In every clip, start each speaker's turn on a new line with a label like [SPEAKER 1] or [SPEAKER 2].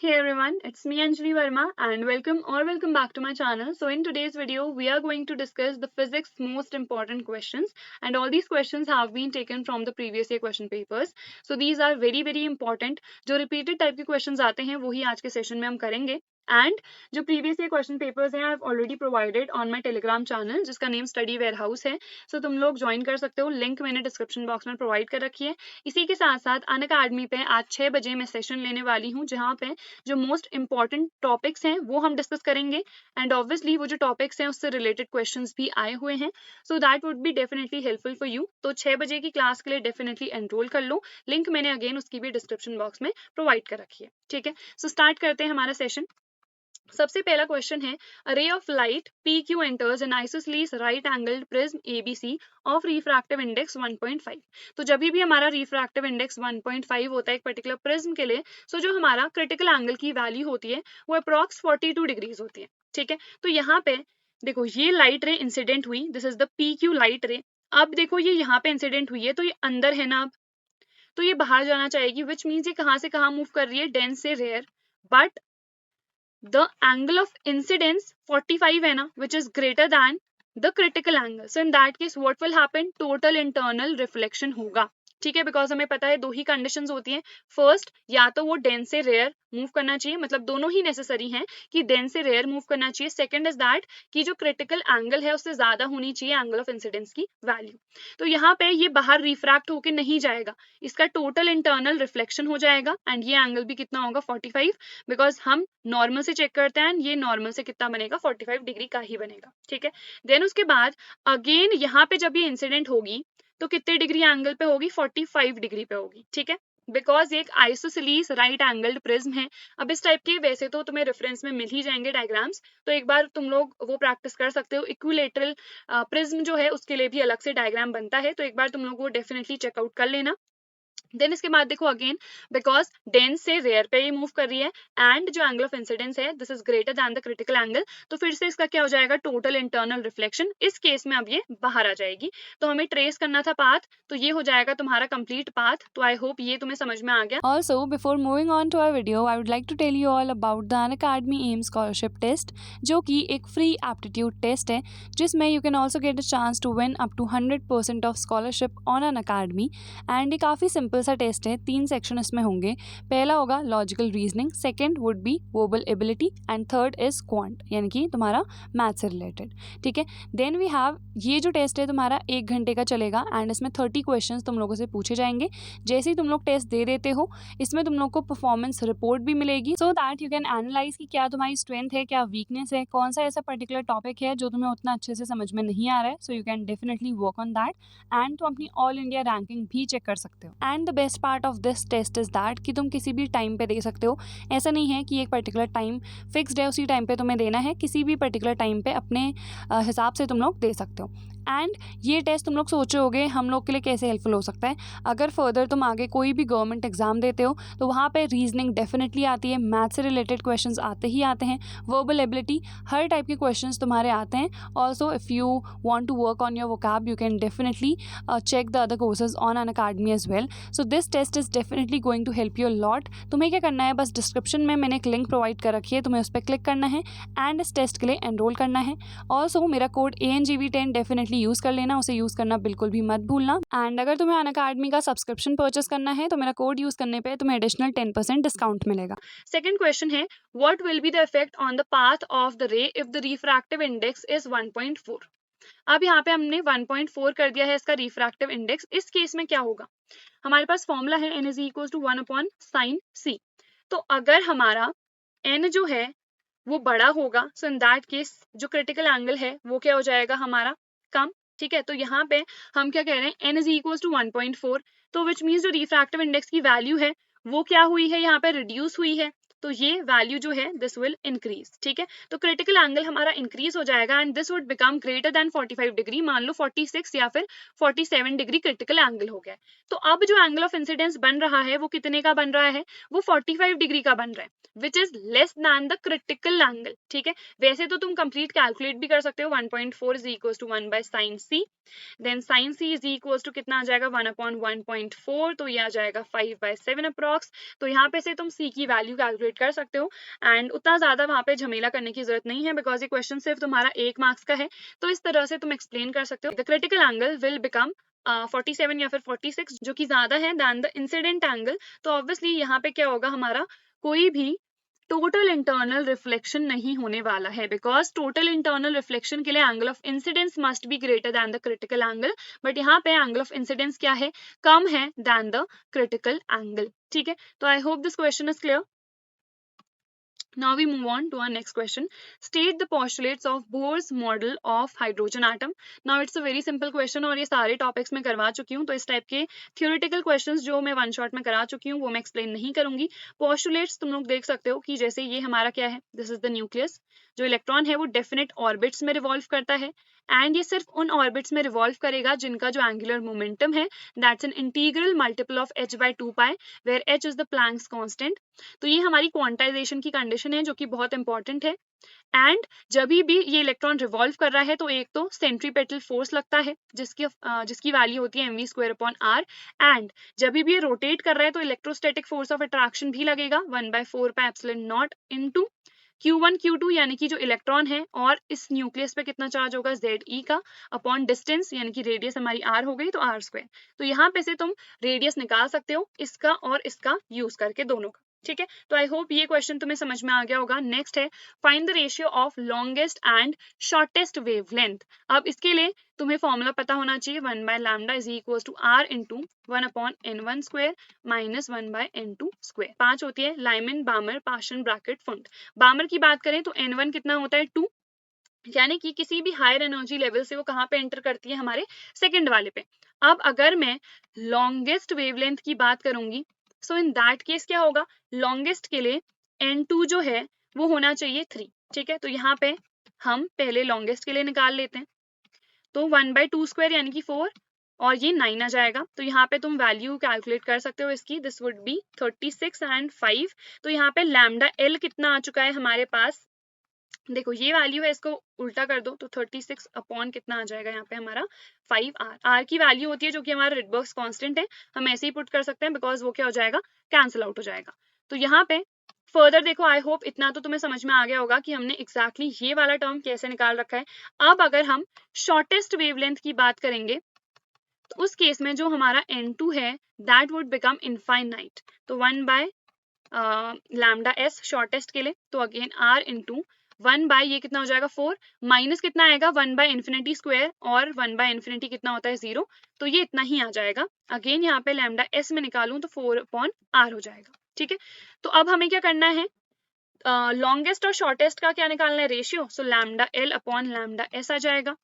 [SPEAKER 1] Hey everyone, it's me Anjali Verma and welcome back to my channel. So in today's video, we are going to discuss the physics most important questions, and all these questions have been taken from the previous year question papers. So these are very important. जो repeated type के questions आते हैं वही आज के session में हम करेंगे. And जो previous year question papers हैं I've already provided on my telegram channel जिसका name study warehouse है. So तुम लोग join कर सकते हो, link मैंने description box में provide कर रखी है. इसी के साथ साथ अनअकैडमी पे आज 6 बजे मैं session लेने वाली हूँ जहाँ पे जो मोस्ट इंपॉर्टेंट टॉपिक्स हैं वो हम डिस्कस करेंगे एंड ऑब्वियसली वो जो टॉपिक्स हैं उससे रिलेटेड क्वेश्चंस भी आए हुए हैं so that would be definitely helpful for you. तो 6 बजे की क्लास के लिए डेफिनेटली एनरोल कर लो. लिंक मैंने अगेन उसकी भी डिस्क्रिप्शन बॉक्स में प्रोवाइड कर रखी है. ठीक है, सो स्टार्ट करते हैं हमारा सेशन. सबसे पहला क्वेश्चन है a ray of light PQ enters an isosceles right angled prism ABC of refractive index 1.5. तो जब भी हमारा रिफ्रैक्टिव इंडेक्स 1.5 होता है एक पर्टिकुलर प्रिज्म के लिए, सो जो हमारा क्रिटिकल एंगल की वैल्यू होती है वो अप्रॉक्स 42 डिग्रीज होती है. ठीक है, तो यहाँ पे देखो ये लाइट रे इंसिडेंट हुई, this is the PQ light रे. अब देखो ये यहाँ पे इंसिडेंट हुई है तो ये अंदर है ना, अब तो ये बाहर जाना चाहेगी, विच मीन्स ये कहाँ से कहाँ मूव कर रही है, डेंस से rare. But the angle of incidence 45 है ना, which is greater than the critical angle. So in that case what will happen, total internal reflection होगा. ठीक है, बिकॉज हमें पता है दो ही कंडीशंस होती हैं. फर्स्ट, या तो वो डेंस से रेयर मूव करना चाहिए, मतलब दोनों ही नेसेसरी हैं कि डेंस से रेयर मूव करना चाहिए. सेकंड इज दैट कि जो क्रिटिकल एंगल है उससे ज्यादा होनी चाहिए एंगल ऑफ इंसिडेंस की वैल्यू. तो यहाँ पे ये बाहर रिफ्रैक्ट होके नहीं जाएगा, इसका टोटल इंटरनल रिफ्लेक्शन हो जाएगा एंड ये एंगल भी कितना होगा 45, बिकॉज हम नॉर्मल से चेक करते हैं, ये नॉर्मल से कितना बनेगा 45 डिग्री का ही बनेगा. ठीक है, देन उसके बाद अगेन यहाँ पे जब ये इंसिडेंट होगी तो कितने डिग्री एंगल पे होगी, 45 डिग्री पे होगी. ठीक है, बिकॉज ये एक आइसोसेलेस राइट एंगल्ड प्रिज्म है. अब इस टाइप के वैसे तो तुम्हें रेफरेंस में मिल ही जाएंगे डायग्राम्स, तो एक बार तुम लोग वो प्रैक्टिस कर सकते हो. इक्विलेटरल प्रिज्म जो है उसके लिए भी अलग से डायग्राम बनता है, तो एक बार तुम लोग वो डेफिनेटली चेकआउट कर लेना. देन इसके बाद देखो अगेन बिकॉज डेंस से रेयर पे ये मूव कर रही है एंड जो एंगल ऑफ इंसिडेंस है this is greater than the critical angle, तो फिर से इसका क्या हो जाएगा, टोटल इंटरनल रिफ्लेक्शन. इस केस में अब ये बाहर आ जाएगी. तो हमें ट्रेस करना था पाथ, तो ये हो जाएगा तुम्हारा कंप्लीट पाथ. तो आई होप ये तुम्हें समझ में आ गया.
[SPEAKER 2] Also, before moving on to our video, I would like to tell you all about the Unacademy AIM Scholarship Test, जो कि एक free aptitude test है जिसमें you can also get a chance to win up to 100% of scholarship on Unacademy. And ये काफ़ी simple सा test है. 3 section इसमें होंगे. पहला होगा logical reasoning, second would be verbal ability and third is quant यानी कि तुम्हारा मैथ से रिलेटेड. ठीक है, देन वी हैव ये जो टेस्ट है तुम्हारा 1 घंटे का चलेगा एंड इसमें 30 क्वेश्चंस तुम लोगों से पूछे जाएंगे. जैसे ही तुम लोग टेस्ट दे देते हो इसमें तुम लोग को परफॉर्मेंस रिपोर्ट भी मिलेगी, so that you can analyse कि क्या तुम्हारी स्ट्रेंथ है, क्या वीकनेस है, कौन सा ऐसा पर्टिकुलर टॉपिक है जो तुम्हें उतना अच्छे से समझ में नहीं आ रहा है. So you can definitely work on that and तुम अपनी ऑल इंडिया रैंकिंग भी चेक कर सकते हो. And the best part of this test is that कि तुम किसी भी टाइम पे दे सकते हो. ऐसा नहीं है कि एक पर्टिकुलर टाइम फिक्स्ड है उसी टाइम पे तुम्हें देना है, किसी भी पर्टिकुलर टाइम पे अपने हिसाब से तुम लोग दे सकते हो. एंड ये टेस्ट तुम लोग सोच रहे होगे हम लोग के लिए कैसे हेल्पफुल हो सकता है. अगर फर्दर तुम आगे कोई भी गवर्नमेंट एग्जाम देते हो तो वहाँ पे रीजनिंग डेफिनेटली आती है, मैथ से रिलेटेड क्वेश्चंस आते ही आते हैं, वर्बल एबिलिटी हर टाइप के क्वेश्चंस तुम्हारे आते हैं. Also if you want to work on your vocab you can definitely check the other courses on Unacademy as well. So this test is definitely going to help you a lot. तुम्हें क्या करना है, बस description में मैंने एक link provide कर रखी है, तुम्हें उस पर क्लिक करना है एंड इस टेस्ट के लिए एनरोल करना है. ऑल्सो मेरा कोड ANGV10 डेफिनेटली यूज़ कर लेना, उसे यूज़ करना बिल्कुल भी मत भूलना. एंड अगर तुम्हें अनअकैडमी का सब्सक्रिप्शन परचेस करना है तो मेरा कोड यूज़ करने पे तुम्हें एडिशनल 10% डिस्काउंट मिलेगा.
[SPEAKER 1] सेकंड क्वेश्चन है what will be the effect on the path of the रे if the refractive index is 1.4. अब यहाँ पे हमने 1.4 कर दिया है इसका रिफ्रैक्टिव इंडेक्स. इस केस में क्या होगा, हमारे पास फॉर्मूला है n is equal to 1/sin c. तो अगर हमारा n जो है वो बड़ा होगा सो इन दैट केस जो क्रिटिकल एंगल है वो क्या हो जाएगा हमारा कम. ठीक है, तो यहाँ पे हम क्या कह रहे हैं, n इज इक्वल टू 1.4, तो विच मीन्स जो रिफ्रैक्टिव इंडेक्स की वैल्यू है वो क्या हुई है, यहाँ पे रिड्यूस हुई है, तो ये वैल्यू जो है दिस विल इंक्रीज. ठीक है, तो क्रिटिकल एंगल हमारा इंक्रीज हो जाएगा and this would become greater than 45 degree. मान लो 46 या फिर 47 डिग्री क्रिटिकल एंगल हो गया. तो अब जो एंगल ऑफ इंसिडेंस बन रहा है वो कितने का बन रहा है, वो 45 डिग्री का बन रहा है, which is less than the critical angle. ठीक है, वैसे तो तुम कंप्लीट कैलकुलेट भी कर सकते हो. 1.4 is equal to 1/sin c, then sin c is equal to कितना आ जाएगा 1/1.4, तो ये आ जाएगा 5/7 अप्रॉक्स. तो यहाँ पे से तुम c की वैल्यू कैलकुलेट कैलकुलेट कर सकते हो एंड उतना ज़्यादा वहाँ पे झमेला करने की जरूरत नहीं है बिकॉज ये क्वेश्चन सिर्फ तुम्हारा 1 मार्क्स का है, तो इस तरह से तुम एक्सप्लेन कर सकते हो। The critical angle will become 47 या फिर 46 जो कि ज्यादा है दैन द इंसिडेंट एंगल। तो ऑब्वियसली यहाँ पे क्या होगा, हमारा कोई भी टोटल इंटरनल रिफ्लेक्शन नहीं होने वाला है बिकॉज टोटल इंटरनल रिफ्लेक्शन के लिए angle of incidence must be greater than the critical angle, but यहाँ पे एंगल ऑफ इंसिडेंस क्या है, कम है दैन द क्रिटिकल एंगल। ठीक है, तो आई hope this question is clear. Now we move on to our next question. State the postulates of Bohr's model of hydrogen atom. Now it's a very simple question और ये सारे topics में करवा चुकी हूँ, तो इस टाइप के थियोरेटिकल क्वेश्चंस जो मैं वन शॉट में करा चुकी हूँ वो मैं एक्सप्लेन नहीं करूंगी। पोस्टुलेट्स तुम लोग देख सकते हो कि जैसे ये हमारा क्या है, दिस इज द न्यूक्लियस। जो इलेक्ट्रॉन है वो डेफिनेट ऑर्बिट्स में रिवॉल्व करता है एंड ये सिर्फ उन ऑर्बिट्स में रिवॉल्व करेगा जिनका जो एंगुलर मोमेंटम है that's an integral multiple of h/2 pi where h is the Planck's constant. तो ये हमारी क्वांटाइजेशन की कंडीशन है जो कि बहुत इंपॉर्टेंट है। एंड जब भी ये इलेक्ट्रॉन रिवॉल्व कर रहा है तो एक तो सेंट्रीपेटल फोर्स लगता है जिसकी वैल्यू होती है mv²/r एंड जब भी ये रोटेट कर रहा है तो इलेक्ट्रोस्टैटिक फोर्स ऑफ अट्रैक्शन भी लगेगा 1/4 pi epsilon not into Q1 Q2 यानी कि जो इलेक्ट्रॉन है और इस न्यूक्लियस पे कितना चार्ज होगा Ze का अपॉन डिस्टेंस यानी कि रेडियस हमारी r हो गई तो r²। तो यहाँ पे से तुम रेडियस निकाल सकते हो इसका और इसका यूज करके दोनों का। ठीक है, तो आई होप ये क्वेश्चन तुम्हें समझ में आ गया होगा। नेक्स्ट है find the ratio of longest and shortest wavelength. अब इसके लिए तुम्हें फॉर्मूला पता होना चाहिए 1/λ is equal to r into 1/n1² minus 1/n2²। 5 होती है Lyman Balmer Paschen bracket Pfund. Balmer की बात करें तो n1 कितना होता है 2, यानी कि किसी भी हायर एनर्जी लेवल से वो कहाँ पे एंटर करती है, हमारे सेकंड वाले पे। अब अगर मैं लॉन्गेस्ट वेवलेंथ की बात करूंगी सो इन दैट केस क्या होगा, लॉन्गेस्ट के लिए n2 जो है वो होना चाहिए 3। ठीक है, तो यहाँ पे हम पहले लॉन्गेस्ट के लिए निकाल लेते हैं। तो 1/2² यानी कि 4 और ये 9 आ जाएगा। तो यहाँ पे तुम वैल्यू कैलकुलेट कर सकते हो इसकी, दिस वुड बी 36 एंड 5। तो यहाँ पे लैम्डा एल कितना आ चुका है हमारे पास, देखो ये वैल्यू है, इसको उल्टा कर दो तो 36 अपॉन कितना आ जाएगा यहाँ पे हमारा 5r। r की वैल्यू होती है जो कि हमारा रिडबर्ग्स कांस्टेंट है, हम ऐसे ही पुट कर सकते हैं बिकॉज वो क्या हो जाएगा, कैंसिल आउट हो जाएगा। तो यहाँ पे फर्दर देखो, आई होप इतना तो तुम्हें समझ में आ गया होगा कि हमने एग्जैक्टली ये वाला टर्म कैसे निकाल रखा है। अब अगर हम शॉर्टेस्ट वेवलेंथ की बात करेंगे तो उस केस में जो हमारा n2 है दैट वुड बिकम इनफाइनाइट। तो 1/λs शॉर्टेस्ट के लिए, तो अगेन r इंटू 1 ये कितना हो जाएगा 4 माइनस कितना आएगा 1/∞² और 1/∞ कितना होता है 0, तो ये इतना ही आ जाएगा। अगेन यहाँ पे लैम्डा s में निकालूं तो 4/r हो जाएगा। ठीक है, तो अब हमें क्या करना है, लॉन्गेस्ट और शॉर्टेस्ट का क्या निकालना है रेशियो, सो lambda l upon lambda s आ जाएगा।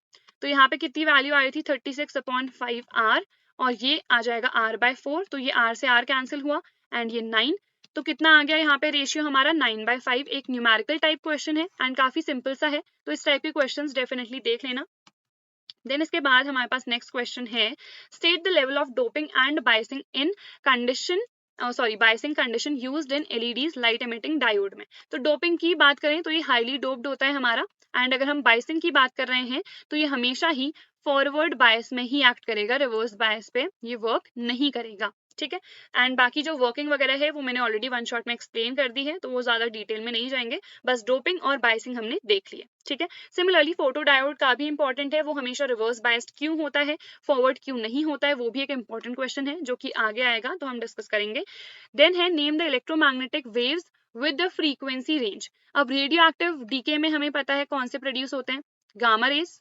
[SPEAKER 1] तो यहाँ पे कितनी वैल्यू आई थी 36/5r और ये आ जाएगा r/4, तो ये r से r कैंसिल हुआ एंड ये 9, तो कितना आ गया यहाँ पे रेशियो हमारा 9/5। एक न्यूमेरिकल टाइप क्वेश्चन है एंड काफी सिंपल सा है, तो इस टाइप के क्वेश्चंस डेफिनेटली देख लेना। देन इसके बाद हमारे पास नेक्स्ट क्वेश्चन है state the level of doping and biasing in condition biasing condition used in LEDs light emitting diode में। तो डोपिंग की बात करें तो ये हाईली डोप्ड होता है हमारा, एंड अगर हम बायसिंग की बात कर रहे हैं तो ये हमेशा ही फॉरवर्ड बायस में ही एक्ट करेगा, रिवर्स बायस पे ये वर्क नहीं करेगा। ठीक है, एंड बाकी जो वर्किंग वगैरह है वो मैंने ऑलरेडी वन शॉट में एक्सप्लेन कर दी है, तो वो ज्यादा डिटेल में नहीं जाएंगे, बस डोपिंग और बायसिंग हमने देख लिया। ठीक है, सिमिलरली फोटो डायोड का भी इंपॉर्टेंट है, वो हमेशा रिवर्स बायस्ड क्यों होता है, फॉरवर्ड क्यों नहीं होता है, वो भी एक इंपॉर्टेंट क्वेश्चन है जो कि आगे आएगा तो हम डिस्कस करेंगे। देन है name the electromagnetic waves with the frequency range. अब रेडियो एक्टिव डीके में हमें पता है कौन से प्रोड्यूस होते हैं, गामा रेज,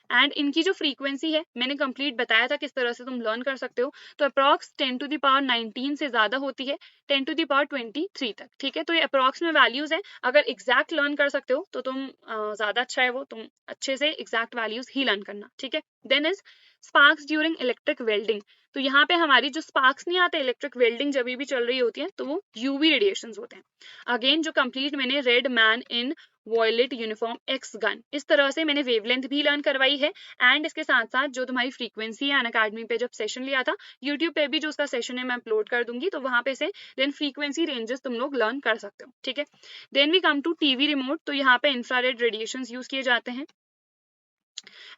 [SPEAKER 1] एंड इनकी जो फ्रीक्वेंसी है मैंने कंप्लीट बताया था किस तरह से तुम लर्न कर सकते हो, तो अप्रॉक्स 10⁻19 से ज्यादा होती है 10⁻23 तक। ठीक है, तो ये अप्रॉक्स में वैल्यूज है, अगर एग्जैक्ट लर्न कर सकते हो तो तुम ज्यादा अच्छा है, वो तुम अच्छे से एग्जैक्ट वैल्यूज ही लर्न करना। ठीक है, then is sparks during electric welding. तो यहाँ पे हमारी जो स्पार्क्स नहीं आते इलेक्ट्रिक वेल्डिंग जब भी चल रही होती है तो वो यूवी रेडिएशंस होते हैं। अगेन जो कंप्लीट मैंने red man in violet uniform X gun, इस तरह से मैंने वेवलेंथ भी लर्न करवाई है, एंड इसके साथ साथ जो तुम्हारी फ्रीक्वेंसी है अनअकैडमी पे जब सेशन लिया था, यूट्यूब पे भी जो उसका सेशन है मैं अपलोड कर दूंगी, तो वहां पे से देन फ्रीक्वेंसी रेंजेस तुम लोग लर्न कर सकते हो। ठीक है, then we come to TV remote. तो यहाँ पे इंफ्रारेड रेडिएशंस यूज किए जाते हैं,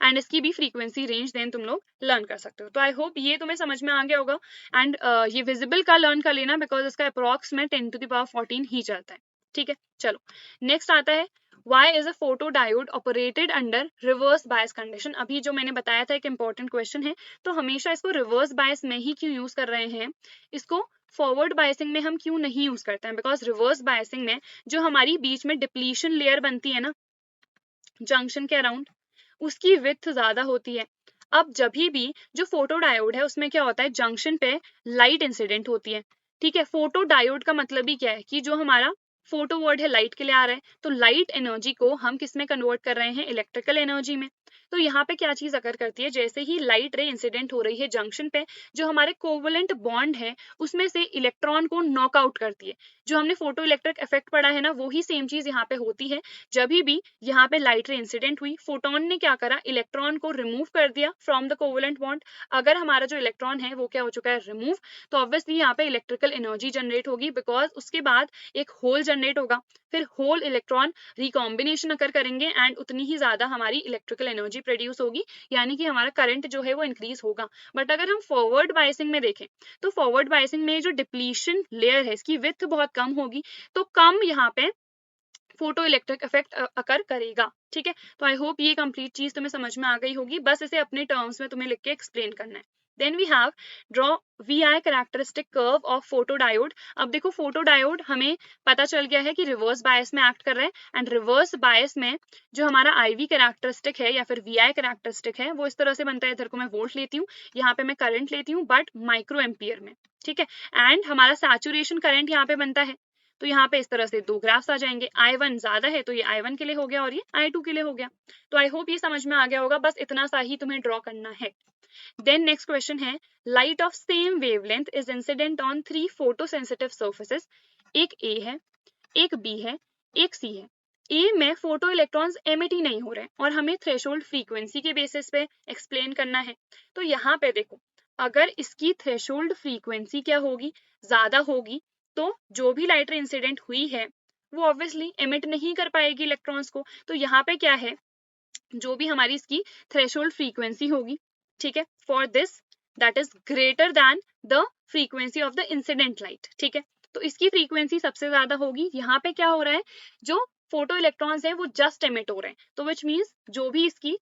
[SPEAKER 1] एंड इसकी भी फ्रीक्वेंसी रेंज देन तुम लोग लर्न कर सकते हो। तो आई होप ये तुम्हें समझ में आ गया होगा। एंड ये विजिबल का लर्न कर लेना बिकॉज इसका अप्रॉक्स में 10⁻14 ही चलता है। ठीक है, चलो नेक्स्ट आता है Why is a photodiode operated under reverse bias condition? अभी जो मैंने बताया था एक important question है, तो हमेशा इसको reverse bias में ही क्यों यूज कर रहे हैं, इसको फॉरवर्ड बायसिंग में हम क्यों नहीं यूज करते हैं? बिकॉज रिवर्स बायसिंग में जो हमारी बीच में डिप्लीशन लेयर बनती है ना जंक्शन के अराउंड, उसकी विड्थ ज्यादा होती है। अब जब भी जो फोटो डायोड है उसमें क्या होता है, जंक्शन पे लाइट इंसिडेंट होती है। ठीक है, फोटो डायोड का मतलब ही क्या है कि जो हमारा फोटो वर्ड है लाइट के लिए आ रहा है, तो लाइट एनर्जी को हम किस में कन्वर्ट कर रहे हैं, इलेक्ट्रिकल एनर्जी में। तो यहाँ पे क्या चीज अगर करती है, जैसे ही लाइट रे इंसिडेंट हो रही है जंक्शन पे, जो हमारे कोवलेंट बॉन्ड है उसमें से इलेक्ट्रॉन को नॉकआउट करती है। जो हमने फोटो इलेक्ट्रिक इफेक्ट पढ़ा है ना, वही सेम चीज यहाँ पे होती है। जब भी यहाँ पे लाइट रे इंसिडेंट हुई, फोटोन ने क्या करा, इलेक्ट्रॉन को रिमूव कर दिया फ्रॉम द कोवलेंट बॉन्ड। अगर हमारा जो इलेक्ट्रॉन है वो क्या हो चुका है, रिमूव, तो ऑब्वियसली यहाँ पे इलेक्ट्रिकल एनर्जी जनरेट होगी, बिकॉज उसके बाद एक होल जनरेट होगा, फिर होल इलेक्ट्रॉन रिकॉम्बिनेशन अकर करेंगे एंड उतनी ही ज्यादा हमारी इलेक्ट्रिकल एनर्जी प्रोड्यूस होगी, यानी कि हमारा करंट जो है वो इंक्रीज होगा। बट अगर हम फॉरवर्ड बायसिंग में देखें, तो फॉरवर्ड बायसिंग में जो डिप्लीशन लेयर है इसकी विड्थ बहुत कम होगी, तो कम यहाँ पे फोटो इलेक्ट्रिक इफेक्ट अकर करेगा। ठीक है, तो आई होप ये कंप्लीट चीज तुम्हें समझ में आ गई होगी, बस इसे अपने टर्म्स में तुम्हें लिख के एक्सप्लेन करना है। Then we have draw VI characteristic curve of photodiode. अब देखो फोटोडायोड हमें पता चल गया है कि रिवर्स बायस में एक्ट कर रहा है, एंड रिवर्स बायस में जो हमारा IV कैरेक्टरिस्टिक है या फिर VI कैरेक्टरिस्टिक है वो इस तरह से बनता है। इधर को मैं वोल्ट लेती हूँ, यहाँ पे मैं करंट लेती हूँ बट माइक्रो एम्पियर में। ठीक है, एंड हमारा सैचुरेशन करंट यहाँ पे बनता है, तो यहाँ पे इस तरह से दो ग्राफ्स आ जाएंगे। I1 ज्यादा है तो ये I1 के लिए हो गया और ये I2 के लिए हो गया। तो आई होप ये समझ में आ गया होगा, बस इतना सा ही तुम्हें ड्रॉ करना है। देन नेक्स्ट क्वेश्चन है, light of same wavelength is incident on 3 photosensitive surfaces. एक A है, एक B है, एक C है। ए में फोटो इलेक्ट्रॉन्स एमिट ही नहीं हो रहे हैं और हमें थ्रेशोल्ड फ्रीक्वेंसी के बेसिस पे एक्सप्लेन करना है। तो यहाँ पे देखो, अगर इसकी थ्रेशोल्ड फ्रीक्वेंसी क्या होगी, ज्यादा होगी, तो जो भी लाइट रे इंसिडेंट हुई है वो ऑब्वियसली एमिट नहीं कर पाएगी इलेक्ट्रॉन्स को। तो यहाँ पे क्या है, जो भी हमारी इसकी थ्रेशोल्ड फ्रीक्वेंसी होगी, ठीक है, for this that is greater than the frequency of the incident light. ठीक है, तो इसकी फ्रीक्वेंसी सबसे ज्यादा होगी। यहाँ पे क्या हो रहा है, जो फोटो इलेक्ट्रॉन्स है वो जस्ट एमिट हो रहे हैं, तो विच मीन्स जो भी इसकी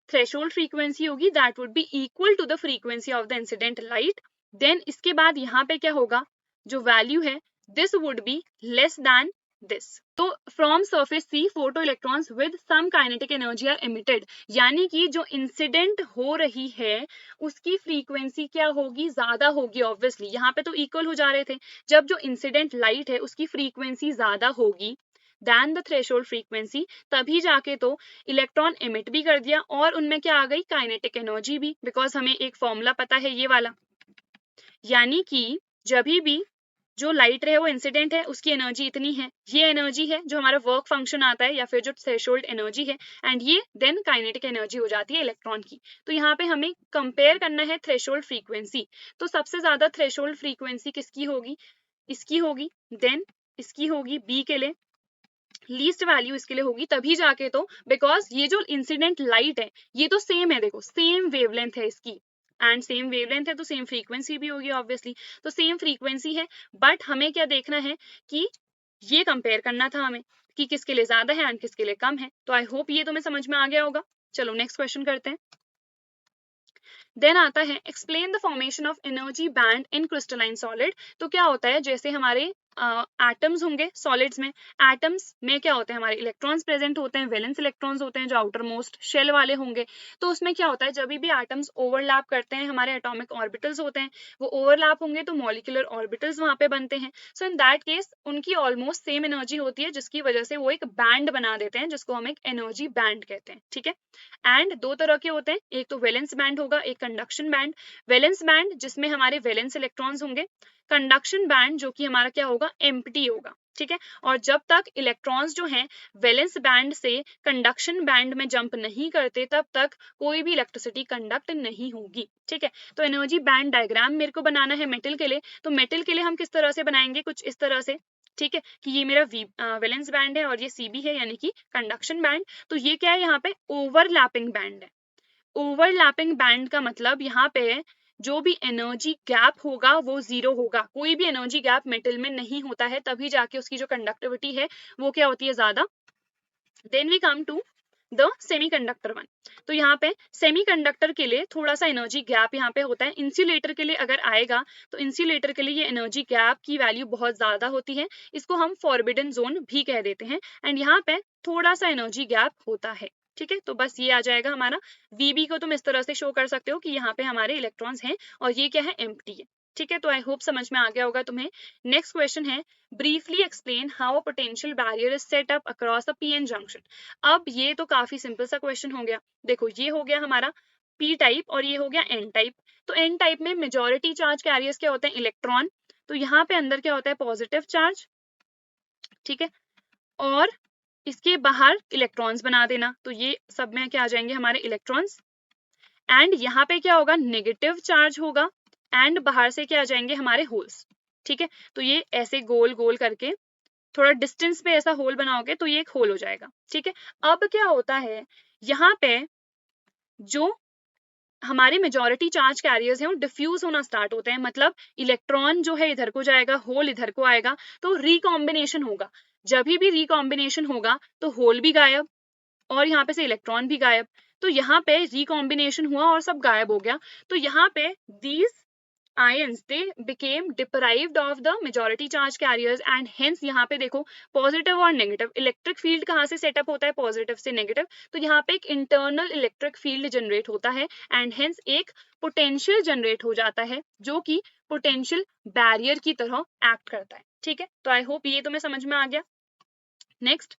[SPEAKER 1] थ्रेशोल्ड फ्रीक्वेंसी होगी that would be equal to the frequency of the incident light. Then इसके बाद यहाँ पे क्या होगा, जो वैल्यू है this would be less than this. तो from surface C photo electrons with some kinetic energy are emitted, यानी कि जो इंसिडेंट हो रही है उसकी फ्रीक्वेंसी क्या होगी, ज्यादा होगी। ऑब्वियसली यहाँ पे तो इक्वल हो जा रहे थे, जब जो इंसिडेंट लाइट है उसकी फ्रीक्वेंसी ज्यादा होगी दैन द थ्रेशोल्ड फ्रीक्वेंसी, तभी जाके तो इलेक्ट्रॉन एमिट भी कर दिया और उनमें क्या आ गई, काइनेटिक एनर्जी भी, बिकॉज हमें एक फॉर्मूला पता है ये वाला, यानी कि जब भी जो लाइट रे वो इंसिडेंट है उसकी एनर्जी इतनी है, ये एनर्जी है जो हमारा वर्क फंक्शन आता है या फिर जो थ्रेशोल्ड एनर्जी है, एंड ये देन काइनेटिक एनर्जी हो जाती है इलेक्ट्रॉन की। तो यहाँ पे हमें कंपेयर करना है थ्रेशोल्ड फ्रीक्वेंसी। तो सबसे ज्यादा थ्रेशोल्ड फ्रीक्वेंसी किसकी होगी, इसकी होगी, देन इसकी होगी बी के लिए, लीस्ट वैल्यू इसके लिए होगी, तभी जाके तो, बिकॉज ये जो इंसिडेंट लाइट है ये तो सेम है, देखो सेम वेवलेंथ है इसकी, एंड सेम वेवलेंथ है तो सेम फ्रीक्वेंसी भी होगी ऑब्वियसली, तो सेम फ्रीक्वेंसी है। बट हमें क्या देखना है कि ये कंपेयर करना था हमें कि किसके लिए ज्यादा है एंड किसके लिए कम है। तो आई होप ये तुम्हें समझ में आ गया होगा। चलो नेक्स्ट क्वेश्चन करते हैं। देन आता है explain the formation of energy band in crystalline solid. तो क्या होता है, जैसे हमारे एटम्स होंगे सॉलिड्स में, एटम्स में क्या होते हैं, हमारे इलेक्ट्रॉन्स प्रेजेंट होते हैं, वैलेंस इलेक्ट्रॉन्स होते हैं जो आउटर मोस्ट शेल वाले होंगे। तो उसमें क्या होता है, जब भी एटम्स ओवरलैप करते हैं, हमारे एटॉमिक ऑर्बिटल्स होते हैं वो ओवरलैप होंगे तो मॉलिक्यूलर ऑर्बिटल्स वहां पे बनते हैं। सो इन दैट केस उनकी ऑलमोस्ट सेम एनर्जी होती है, जिसकी वजह से वो एक बैंड बना देते हैं जिसको हम एक एनर्जी बैंड कहते हैं। ठीक है, एंड दो तरह के होते हैं, एक तो वैलेंस बैंड होगा, एक कंडक्शन बैंड। वैलेंस बैंड जिसमें हमारे वैलेंस इलेक्ट्रॉन्स होंगे, कंडक्शन बैंड जो कि हमारा क्या होगा, एम्प्टी होगा। ठीक है, और जब तक इलेक्ट्रॉन्स जो हैं वैलेंस बैंड से कंडक्शन बैंड में जंप नहीं करते तब तक कोई भी इलेक्ट्रिसिटी कंडक्ट नहीं होगी। ठीक है, तो एनर्जी बैंड डायग्राम मेरे को बनाना है मेटल के लिए, तो मेटल के लिए हम किस तरह से बनाएंगे, कुछ इस तरह से ठीक है, कि ये मेरा वैलेंस बैंड है और ये CB है यानी कि कंडक्शन बैंड। तो ये क्या है, यहाँ पे ओवरलैपिंग बैंड है। ओवरलैपिंग बैंड का मतलब यहाँ पे जो भी एनर्जी गैप होगा वो जीरो होगा। कोई भी एनर्जी गैप मेटल में नहीं होता है, तभी जाके उसकी जो कंडक्टिविटी है वो क्या होती है, ज्यादा। Then we come to the semiconductor one. तो यहाँ पे सेमीकंडक्टर के लिए थोड़ा सा एनर्जी गैप यहाँ पे होता है। इंसुलेटर के लिए अगर आएगा तो इंसुलेटर के लिए ये एनर्जी गैप की वैल्यू बहुत ज्यादा होती है, इसको हम फॉरबिडन जोन भी कह देते हैं। एंड यहाँ पे थोड़ा सा एनर्जी गैप होता है, ठीक है। तो बस ये आ जाएगा हमारा। VB को तुम इस तरह से शो कर सकते हो कि यहाँ पे हमारे इलेक्ट्रॉन्स हैं और ये क्या है, एम्प्टी है, ठीक है। तो आई होप समझ में आ गया होगा तुम्हें। नेक्स्ट क्वेश्चन है, briefly explain how a potential barrier is set up across a PN junction. अब ये तो काफी सिंपल सा क्वेश्चन हो गया। देखो ये हो गया हमारा P टाइप और ये हो गया N टाइप। तो N टाइप में मेजॉरिटी चार्ज कैरियर्स क्या होते हैं, इलेक्ट्रॉन। तो यहाँ पे अंदर क्या होता है, पॉजिटिव चार्ज, ठीक है। और इसके बाहर इलेक्ट्रॉन्स बना देना, तो ये सब में क्या आ जाएंगे हमारे इलेक्ट्रॉन्स। एंड यहाँ पे क्या होगा, नेगेटिव चार्ज होगा एंड बाहर से क्या आ जाएंगे हमारे होल्स, ठीक है। तो ये ऐसे गोल गोल करके थोड़ा डिस्टेंस पे ऐसा होल बनाओगे तो ये एक होल हो जाएगा, ठीक है। अब क्या होता है, यहाँ पे जो हमारे मेजॉरिटी चार्ज कैरियर्स हैं वो डिफ्यूज होना स्टार्ट होते हैं। मतलब इलेक्ट्रॉन जो है इधर को जाएगा, होल इधर को आएगा, तो रिकॉम्बिनेशन होगा। जब भी रिकॉम्बिनेशन होगा तो होल भी गायब और यहाँ पे से इलेक्ट्रॉन भी गायब। तो यहाँ पे रिकॉम्बिनेशन हुआ और सब गायब हो गया। तो यहाँ पे these ions they became deprived of the majority charge carriers and hence यहाँ पे देखो पॉजिटिव और नेगेटिव इलेक्ट्रिक फील्ड कहाँ से सेटअप होता है, पॉजिटिव से नेगेटिव। तो यहाँ पे एक इंटरनल इलेक्ट्रिक फील्ड जनरेट होता है एंड हेंस एक पोटेंशियल जनरेट हो जाता है जो कि पोटेंशियल बैरियर की तरह एक्ट करता है, ठीक है। तो आई होप ये तुम्हें समझ में आ गया। Next,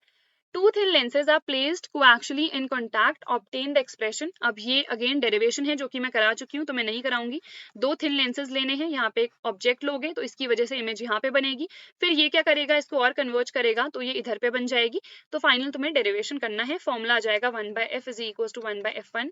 [SPEAKER 1] two thin lenses are placed coaxially in contact, obtain the expression। अब ये अगेन डेरिवेशन है जो कि मैं करा चुकी हूँ तो मैं नहीं कराऊंगी। दो थिन लेंसेज लेने हैं, यहाँ पे एक ऑब्जेक्ट लोगे तो इसकी वजह से इमेज यहाँ पे बनेगी, फिर ये क्या करेगा, इसको और कन्वर्ज करेगा तो ये इधर पे बन जाएगी। तो फाइनल तुम्हें डेरिवेशन करना है, फॉर्मूला आ जाएगा 1/f is equal to 1/f1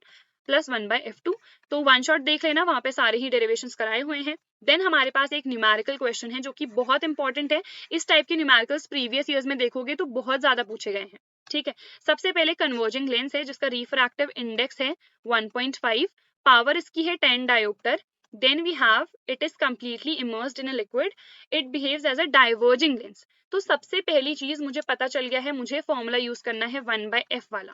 [SPEAKER 1] plus 1/f2। तो वन शॉट देख लेना, वहां पे सारे ही डेरिवेशंस कराए हुए हैं। देन हमारे पास एक न्यूमेरिकल क्वेश्चन है जो कि बहुत इंपॉर्टेंट है। इस टाइप के न्यूमेरिकल्स प्रीवियस ईयर्स में देखोगे तो बहुत ज्यादा पूछे गए हैं, ठीक है। सबसे पहले कन्वर्जिंग लेंस है जिसका रिफ्रैक्टिव इंडेक्स है 1.5, पावर इसकी है 10 dioptre. Then we have it is completely immersed in a liquid, it behaves as a diverging lens. तो सबसे पहली चीज मुझे पता चल गया है, मुझे फॉर्मूला यूज करना है 1/f वाला।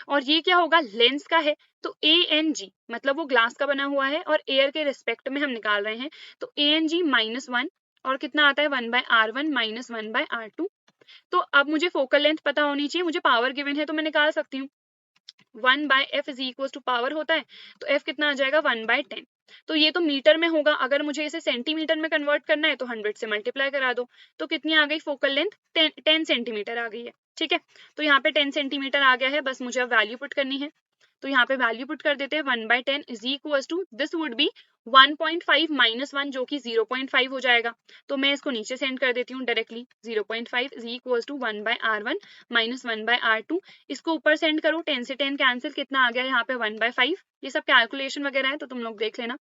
[SPEAKER 1] और ये क्या होगा, लेंस का है तो ANG, मतलब वो ग्लास का बना हुआ है और एयर के रिस्पेक्ट में हम निकाल रहे हैं। तो ANG -1 और कितना आता है 1/r1 - 1/r2। तो अब मुझे फोकल लेंथ पता होनी चाहिए, मुझे पावर गिवन है तो मैं निकाल सकती हूँ। 1/f is equal to power होता है तो f कितना आ जाएगा 1/10। तो ये तो मीटर में होगा, अगर मुझे इसे सेंटीमीटर में कन्वर्ट करना है तो 100 से मल्टीप्लाई करा दो। तो कितनी आ गई फोकल लेंथ, 10 सेंटीमीटर आ गई है, ठीक है। तो यहाँ पे 10 सेंटीमीटर आ गया है, बस मुझे अब वैल्यू पुट करनी है। तो यहाँ पे वैल्यू पुट कर देते हैं, 1/10 is equal to this would be 1.5 - 1 जो कि 0.5 हो जाएगा। तो मैं इसको नीचे सेंड कर देती हूँ directly, 0.5 is equal to 1/r1 - 1/r2। इसको ऊपर सेंड करो, 10 से 10 कैंसिल, कितना आ गया यहाँ पे 1/5। ये सब कैलकुलेशन वगैरह है तो तुम लोग देख लेना।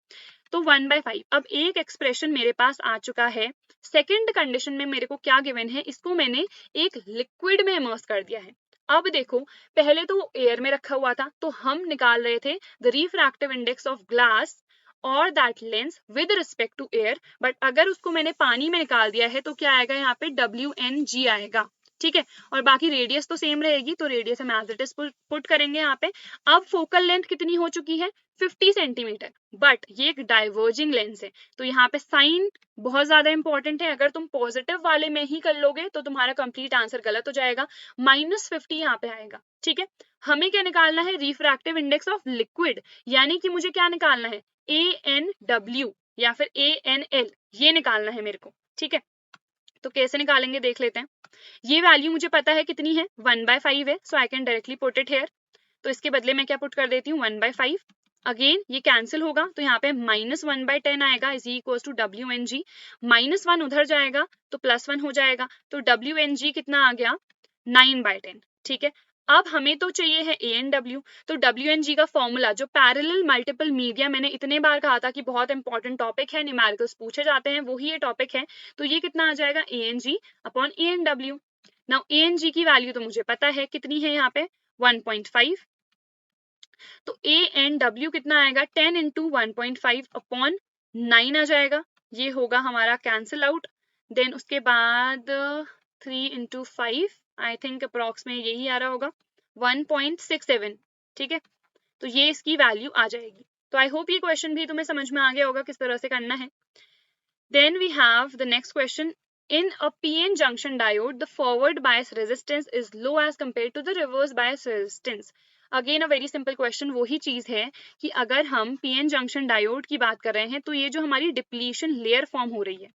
[SPEAKER 1] तो 1/5। अब एक एक्सप्रेशन मेरे पास आ चुका है। सेकेंड कंडीशन में मेरे को क्या गिवन है, इसको मैंने एक लिक्विड में इमर्स कर दिया है। अब देखो, पहले तो एयर में रखा हुआ था तो हम निकाल रहे थे the refractive index of glass और that lens with respect to air. But अगर उसको मैंने पानी में निकाल दिया है तो क्या आएगा यहाँ पे, WNG आएगा, ठीक है। और बाकी रेडियस तो सेम रहेगी तो रेडियस हम एज इट इज पुट करेंगे यहाँ पे। अब फोकल लेंथ कितनी हो चुकी है, 50 सेंटीमीटर, बट ये एक डाइवर्जिंग लेंस है तो यहाँ पे साइन बहुत ज्यादा इंपॉर्टेंट है। अगर तुम पॉजिटिव वाले में ही कर लोगे तो तुम्हारा कंप्लीट आंसर गलत हो जाएगा, -50 यहाँ पे आएगा, ठीक है। हमें क्या निकालना है, रिफ्रैक्टिव इंडेक्स ऑफ लिक्विड, यानी कि मुझे क्या निकालना है, ANW या फिर ANL, ये निकालना है मेरे को, ठीक है। तो कैसे निकालेंगे देख लेते हैं। ये वैल्यू मुझे पता है कितनी है, 1/5 है, so I can directly put it here. तो इसके बदले में क्या पुट कर देती हूँ, 1/5। अगेन ये कैंसिल होगा तो यहाँ पे -1/10 आएगा इज इक्वल टू WNG। -1 उधर जाएगा तो +1 हो जाएगा, तो WNG कितना आ गया, 9/10, ठीक है। अब हमें तो चाहिए है ANW, तो WNG का फॉर्मूला जो पैरेलल मल्टीपल मीडिया, मैंने इतने बार कहा था कि बहुत इंपॉर्टेंट टॉपिक है, न्यूमेरिकल्स पूछे जाते हैं, वही ये टॉपिक है। तो ये कितना आ जाएगा ANG upon ANW। Now ANG की वैल्यू तो मुझे पता है कितनी है यहाँ पे 1.5, तो ANW कितना आएगा 10 इंटू 1.5 अपॉन 9 आ जाएगा, ये होगा हमारा कैंसिल आउट। देन उसके बाद 3 इंटू 5, आई थिंक अप्रॉक्स में यही आ रहा होगा 1.67, ठीक है, तो ये इसकी वैल्यू आ जाएगी। तो आई होप ये क्वेश्चन भी तुम्हें समझ में आ गया होगा किस तरह से करना है। Then we have the next question. In a PN junction diode, the forward bias resistance is low as compared to the reverse bias resistance. Again a very simple question, वही चीज है कि अगर हम PN junction diode की बात कर रहे हैं तो ये जो हमारी डिप्लीशन लेयर फॉर्म हो रही है,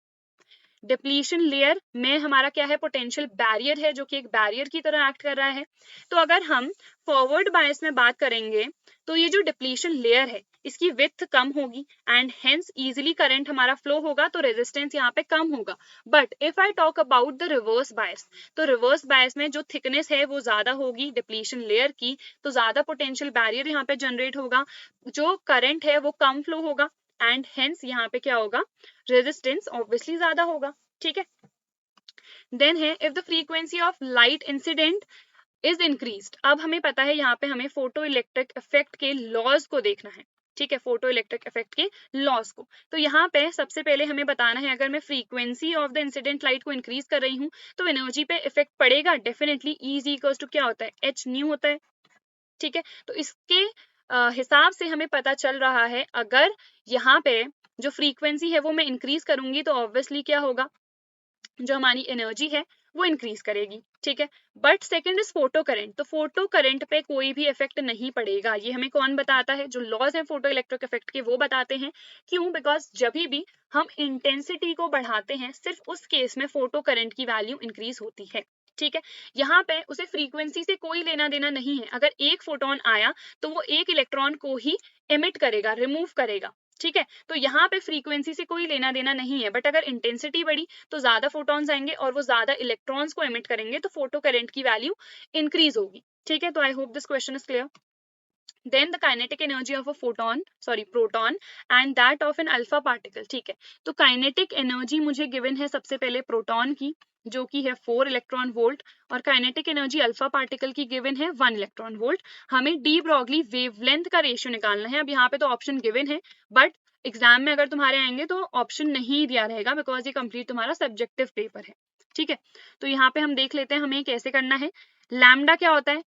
[SPEAKER 1] डिप्लीशन लेयर में हमारा क्या है, पोटेंशियल बैरियर है जो कि एक बैरियर की तरह एक्ट कर रहा है। तो अगर हम फॉरवर्ड बायस में बात करेंगे तो ये जो डिप्लीशन लेयर है इसकी विड्थ कम होगी एंड हेंस इजीली करंट हमारा फ्लो होगा, तो रेजिस्टेंस यहाँ पे कम होगा। But if I talk about the reverse bias, तो रिवर्स बायस में जो थिकनेस है वो ज्यादा होगी डिप्लीशन लेयर की, तो ज्यादा पोटेंशियल बैरियर यहाँ पे जनरेट होगा, जो करंट है वो कम फ्लो होगा एंड हेंस यहाँ पे क्या होगा, रेजिस्टेंस ऑब्वियसली ज्यादा होगा, ठीक है। देन है if the frequency of light incident is increased, अब हमें पता है यहाँ पे हमें फोटो इलेक्ट्रिक इफेक्ट के लॉज को देखना है, ठीक है, फोटो इलेक्ट्रिक इफेक्ट के लॉस को। तो यहाँ पे सबसे पहले हमें बताना है अगर मैं frequency of the incident light को इंक्रीज कर रही हूँ तो एनर्जी पे इफेक्ट पड़ेगा डेफिनेटली, E इक्वल्स टू क्या होता है, h न्यू होता है, ठीक है। तो इसके हिसाब से हमें पता चल रहा है अगर यहाँ पे जो फ्रीक्वेंसी है वो मैं इंक्रीज करूंगी तो ऑब्वियसली क्या होगा, जो हमारी एनर्जी है वो इंक्रीज करेगी, ठीक है। But second is photo current, तो फोटो करंट पे कोई भी इफेक्ट नहीं पड़ेगा, ये हमें कौन बताता है, जो लॉज है फोटो इलेक्ट्रिक इफेक्ट के वो बताते हैं। क्यों, बिकॉज जब भी हम इंटेंसिटी को बढ़ाते हैं सिर्फ उस केस में फोटो करंट की वैल्यू इंक्रीज होती है, ठीक है। यहाँ पे उसे फ्रीक्वेंसी से कोई लेना देना नहीं है, अगर एक फोटोन आया तो वो एक इलेक्ट्रॉन को ही एमिट करेगा, रिमूव करेगा, ठीक है। तो यहाँ पे फ्रीक्वेंसी से कोई लेना देना नहीं है, बट अगर इंटेंसिटी बढ़ी तो ज्यादा फोटॉन्स आएंगे और वो ज्यादा इलेक्ट्रॉन्स को एमिट करेंगे, तो फोटो करंट की वैल्यू इंक्रीज होगी, ठीक है। तो आई hope this question is clear. Then the kinetic energy of a proton and that of an alpha particle, ठीक है। तो काइनेटिक एनर्जी मुझे गिवन है सबसे पहले प्रोटॉन की जो कि है 4 इलेक्ट्रॉन वोल्ट, और काइनेटिक एनर्जी अल्फा पार्टिकल की गिवन है 1 इलेक्ट्रॉन वोल्ट। हमें डी ब्रॉगली वेवलेंथ का रेशियो निकालना है। अब यहाँ पे तो ऑप्शन गिवन है, बट एग्जाम में अगर तुम्हारे आएंगे तो ऑप्शन नहीं दिया रहेगा बिकॉज ये कंप्लीट तुम्हारा सब्जेक्टिव पेपर है, ठीक है। तो यहाँ पे हम देख लेते हैं हमें कैसे करना है। लैम्डा क्या होता है,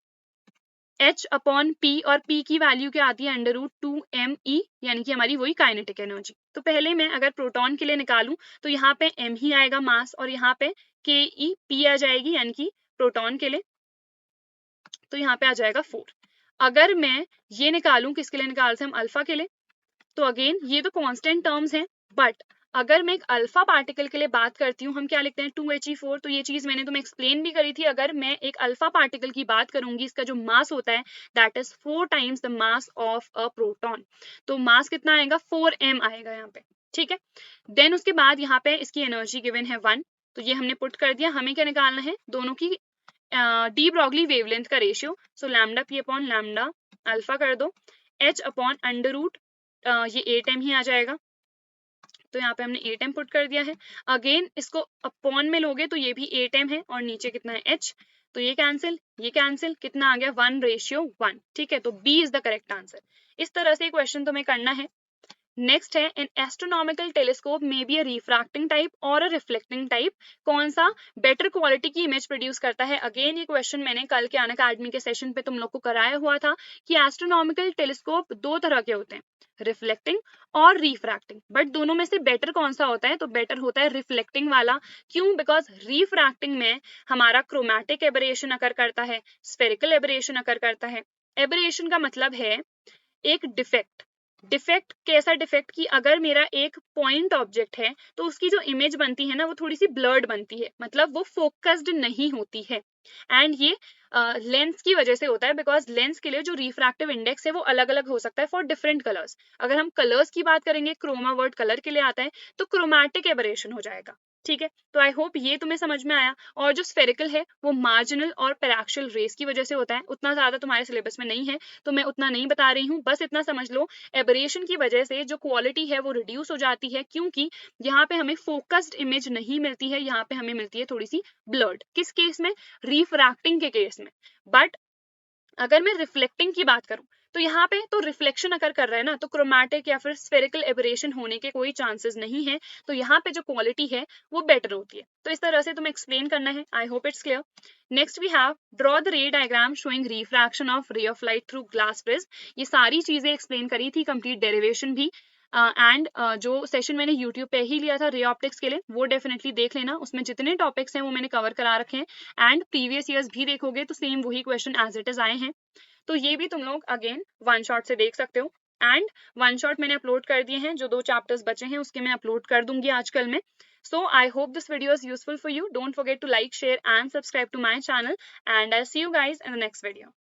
[SPEAKER 1] H अपॉन P, और P की वैल्यू क्या आती है √2me, यानी कि हमारी वही काइनेटिक एनर्जी। तो पहले मैं अगर प्रोटॉन के लिए निकालूं तो यहाँ पे m ही आएगा मास, और यहाँ पे KeP आ जाएगी यानी कि प्रोटॉन के लिए, तो यहाँ पे आ जाएगा 4। अगर मैं ये निकालूं, किसके लिए निकालते हैं हम, अल्फा के लिए, तो अगेन ये तो कांस्टेंट टर्म्स हैं, बट अगर मैं एक अल्फा पार्टिकल के लिए बात करती हूँ, हम क्या लिखते हैं 2He4, तो ये चीज मैंने तुम्हें एक्सप्लेन भी करी थी। अगर मैं एक अल्फा पार्टिकल की बात करूंगी, इसका जो मास होता है that is 4 times the mass of a proton, तो मास कितना आएगा 4m आएगा यहाँ पे, ठीक है। देन उसके बाद यहाँ पे इसकी एनर्जी गिवन है 1, तो ये हमने पुट कर दिया। हमें क्या निकालना है, दोनों की डी ब्रॉगली वेवलेंथ का रेशियो, सो lambda P upon lambda alpha कर दो, H अपॉन अंडर रूट ये 8m ही आ जाएगा, तो यहाँ पे हमने 8m पुट कर दिया है। अगेन इसको अपॉन में लोगे तो ये भी 8m है, और नीचे कितना है h, तो ये कैंसिल कितना आ गया 1:1, ठीक है। तो B is the correct answer. इस तरह से क्वेश्चन तुम्हें करना है। नेक्स्ट है, N astronomical telescope may be a refracting type और अ रिफ्लेक्टिंग टाइप, कौन सा बेटर क्वालिटी की इमेज प्रोड्यूस करता है। अगेन ये क्वेश्चन मैंने कल के अनअकैडमी के सेशन पे तुम लोग को कराया हुआ था कि एस्ट्रोनॉमिकल टेलीस्कोप 2 तरह के होते हैं, रिफ्लेक्टिंग और रिफ्रैक्टिंग, बट दोनों में से बेटर कौन सा होता है, तो बेटर होता है रिफ्लेक्टिंग वाला। क्यों, बिकॉज रिफ्रैक्टिंग में हमारा क्रोमैटिक एबरेशन अकर करता है, स्फेरिकल एबरेशन अकर करता है। एबरेशन का मतलब है एक डिफेक्ट। डिफेक्ट कैसा डिफेक्ट, कि अगर मेरा एक पॉइंट ऑब्जेक्ट है तो उसकी जो इमेज बनती है ना वो थोड़ी सी ब्लर्ड बनती है, मतलब वो फोकस्ड नहीं होती है, एंड ये लेंस की वजह से होता है, बिकॉज लेंस के लिए जो रिफ्रैक्टिव इंडेक्स है वो अलग अलग हो सकता है फॉर डिफरेंट कलर्स। अगर हम कलर्स की बात करेंगे, क्रोमा वर्ड कलर के लिए आता है, तो क्रोमैटिक एबरेशन हो जाएगा, ठीक है, तो आई होप ये तुम्हें समझ में आया। और जो स्फेरिकल है वो मार्जिनल और पैराक्सियल रेस की वजह से होता है, उतना ज्यादा तुम्हारे सिलेबस में नहीं है तो मैं उतना नहीं बता रही हूँ। बस इतना समझ लो, एबरेशन की वजह से जो क्वालिटी है वो रिड्यूस हो जाती है, क्योंकि यहाँ पे हमें फोकस्ड इमेज नहीं मिलती है, यहाँ पे हमें मिलती है थोड़ी सी ब्लर्ड। किस केस में? रिफ्रैक्टिंग के केस में। बट अगर मैं रिफ्लेक्टिंग की बात करूं तो यहाँ पे तो रिफ्लेक्शन अगर कर रहा है ना, तो क्रोमैटिक या फिर स्फेरिकल एबरेशन होने के कोई चांसेस नहीं है, तो यहाँ पे जो क्वालिटी है वो बेटर होती है। तो इस तरह से तुम्हें एक्सप्लेन करना है। I hope it's clear. Next we have draw the ray diagram showing refraction of ray of light through glass prism. ये सारी चीजें एक्सप्लेन करी थी, कंप्लीट डेरिवेशन भी। एंड जो सेशन मैंने यूट्यूब पे ही लिया था रे ऑप्टिक्स के लिए, वो डेफिनेटली देख लेना, उसमें जितने टॉपिक्स हैं वो मैंने कवर करा रखे हैं। एंड प्रीवियस ईयर्स भी देखोगे तो सेम वही क्वेश्चन एज इट इज आए हैं, तो ये भी तुम लोग अगेन वन शॉट से देख सकते हो। एंड वन शॉट मैंने अपलोड कर दिए हैं, जो 2 चैप्टर्स बचे हैं उसके मैं अपलोड कर दूंगी आजकल में। So I hope this video is useful for you. Don't forget to like, share and subscribe to my channel, and I see you guys in the next video.